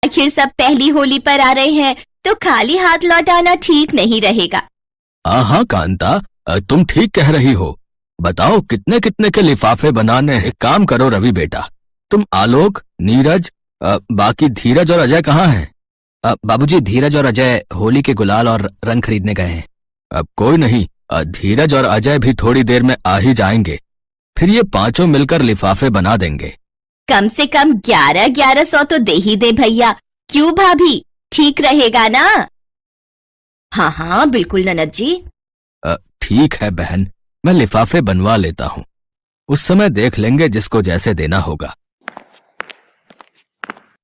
आखिर सब पहली होली पर आ रहे हैं तो खाली हाथ लौट आना ठीक नहीं रहेगा। हाँ कांता, तुम ठीक कह रही हो। बताओ कितने कितने के लिफाफे बनाने हैं। एक काम करो रवि बेटा, तुम आलोक, नीरज, बाकी धीरज और अजय कहाँ हैं? बाबूजी, धीरज और अजय होली के गुलाल और रंग खरीदने गए हैं। अब कोई नहीं, धीरज और अजय भी थोड़ी देर में आ ही जाएंगे। फिर ये पांचों मिलकर लिफाफे बना देंगे। कम से कम 1100 तो दे ही दे भैया। क्यों भाभी, ठीक रहेगा ना? हाँ हाँ बिल्कुल ननद जी। ठीक है बहन, मैं लिफाफे बनवा लेता हूँ। उस समय देख लेंगे जिसको जैसे देना होगा।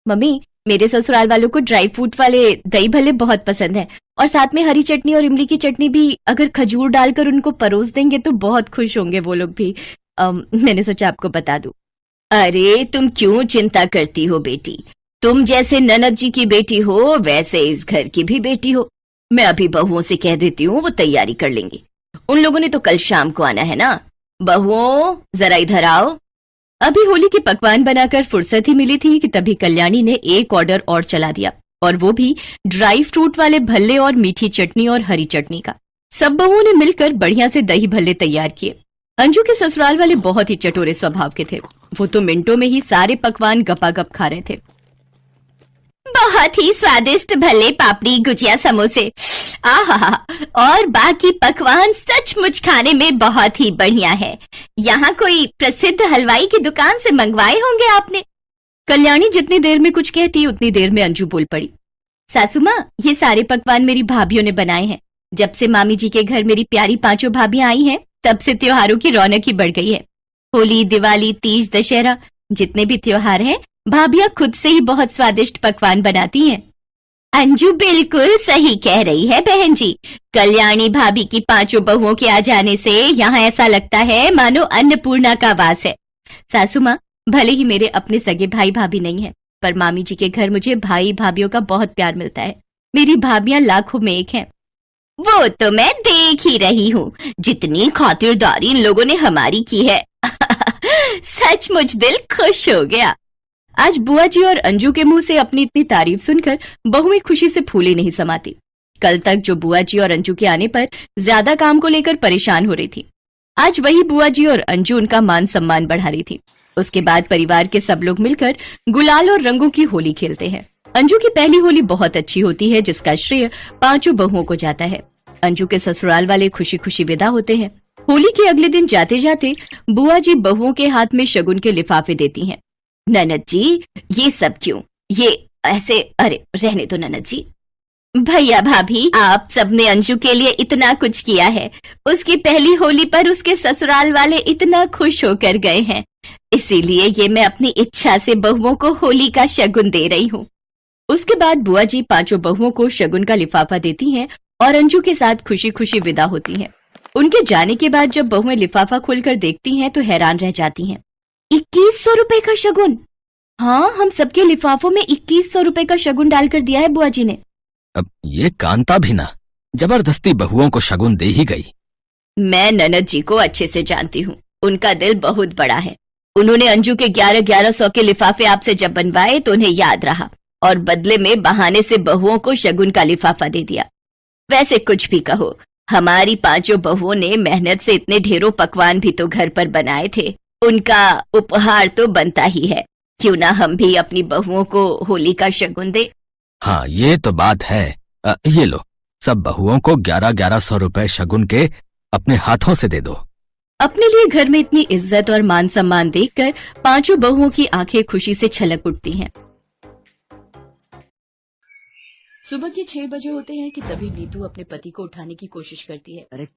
मम्मी, मेरे ससुराल वालों को ड्राई फ्रूट वाले दही भल्ले बहुत पसंद है, और साथ में हरी चटनी और इमली की चटनी भी अगर खजूर डालकर उनको परोस देंगे तो बहुत खुश होंगे वो लोग भी। मैंने सोचा आपको बता दूं। अरे तुम क्यों चिंता करती हो बेटी, तुम जैसे ननद जी की बेटी हो वैसे इस घर की भी बेटी हो। मैं अभी बहुओं से कह देती हूँ, वो तैयारी कर लेंगी। उन लोगों ने तो कल शाम को आना है ना। बहुओं जरा इधर आओ। अभी होली के पकवान बनाकर फुर्सत ही मिली थी कि तभी कल्याणी ने एक ऑर्डर और चला दिया, और वो भी ड्राई फ्रूट वाले भल्ले और मीठी चटनी और हरी चटनी का। सब बहुओं ने मिलकर बढ़िया से दही भल्ले तैयार किए। अंजू के ससुराल वाले बहुत ही चटोरे स्वभाव के थे। वो तो मिनटों में ही सारे पकवान गपागप खा रहे थे। बहुत ही स्वादिष्ट भल्ले, पापड़ी, गुजिया, समोसे, आहा, और बाकी पकवान सचमुच खाने में बहुत ही बढ़िया है। यहाँ कोई प्रसिद्ध हलवाई की दुकान से मंगवाए होंगे आपने। कल्याणी जितनी देर में कुछ कहती उतनी देर में अंजू बोल पड़ी। सासू माँ, ये सारे पकवान मेरी भाभीयों ने बनाए हैं। जब से मामी जी के घर मेरी प्यारी पांचों भाभियां आई हैं, तब से त्योहारों की रौनक ही बढ़ गई है। होली, दिवाली, तीज, दशहरा, जितने भी त्योहार हैं, भाभियां खुद से ही बहुत स्वादिष्ट पकवान बनाती हैं। अंजू बिल्कुल सही कह रही है बहन जी। कल्याणी भाभी की पांचों बहुओं के आ जाने से यहाँ ऐसा लगता है मानो अन्नपूर्णा का वास है। सासू माँ, भले ही मेरे अपने सगे भाई भाभी नहीं है, पर मामी जी के घर मुझे भाई भाभियों का बहुत प्यार मिलता है। मेरी भाभियां लाखों में एक हैं। वो तो मैं देख ही रही हूँ, जितनी खातिरदारी इन लोगों ने हमारी की है। सचमुच दिल खुश हो गया। आज बुआ जी और अंजू के मुंह से अपनी इतनी तारीफ सुनकर बहुएं खुशी से फूली नहीं समाती। कल तक जो बुआ जी और अंजू के आने पर ज्यादा काम को लेकर परेशान हो रही थी, आज वही बुआ जी और अंजू उनका मान सम्मान बढ़ा रही थी। उसके बाद परिवार के सब लोग मिलकर गुलाल और रंगों की होली खेलते हैं। अंजू की पहली होली बहुत अच्छी होती है, जिसका श्रेय पांचों बहुओं को जाता है। अंजू के ससुराल वाले खुशी खुशी विदा होते हैं। होली के अगले दिन जाते जाते बुआ जी बहुओं के हाथ में शगुन के लिफाफे देती हैं। ननद जी, ये सब क्यों, ये ऐसे, अरे रहने दो ननद जी। भैया भाभी, आप सबने अंजू के लिए इतना कुछ किया है। उसकी पहली होली पर उसके ससुराल वाले इतना खुश होकर गए हैं, इसीलिए ये मैं अपनी इच्छा से बहुओं को होली का शगुन दे रही हूँ। उसके बाद बुआ जी पांचों बहुओं को शगुन का लिफाफा देती हैं और अंजू के साथ खुशी खुशी विदा होती हैं। उनके जाने के बाद जब बहुएं लिफाफा खोलकर देखती हैं तो हैरान रह जाती हैं। 2100 रुपए का शगुन। हाँ, हम सबके लिफाफों में 2100 रुपए का शगुन डालकर दिया है बुआ जी ने। अब ये कांता भी ना जबरदस्ती बहुओं को शगुन दे ही गई। मैं ननद जी को अच्छे से जानती हूँ, उनका दिल बहुत बड़ा है। उन्होंने अंजू के 1100 के लिफाफे आपसे जब बनवाए तो उन्हें याद रहा, और बदले में बहाने से बहुओं को शगुन का लिफाफा दे दिया। वैसे कुछ भी कहो, हमारी पांचों बहुओं ने मेहनत से इतने ढेरों पकवान भी तो घर पर बनाए थे, उनका उपहार तो बनता ही है। क्यों ना हम भी अपनी बहुओं को होली का शगुन दे। हाँ, ये तो बात है। ये लो, सब बहुओं को 1100 रुपए शगुन के अपने हाथों से दे दो। अपने लिए घर में इतनी इज्जत और मान सम्मान देखकर पांचों बहुओं की आंखें खुशी से छलक उठती हैं। सुबह के 6 बजे होते हैं कि तभी नीतू अपने पति को उठाने की कोशिश करती है। अरे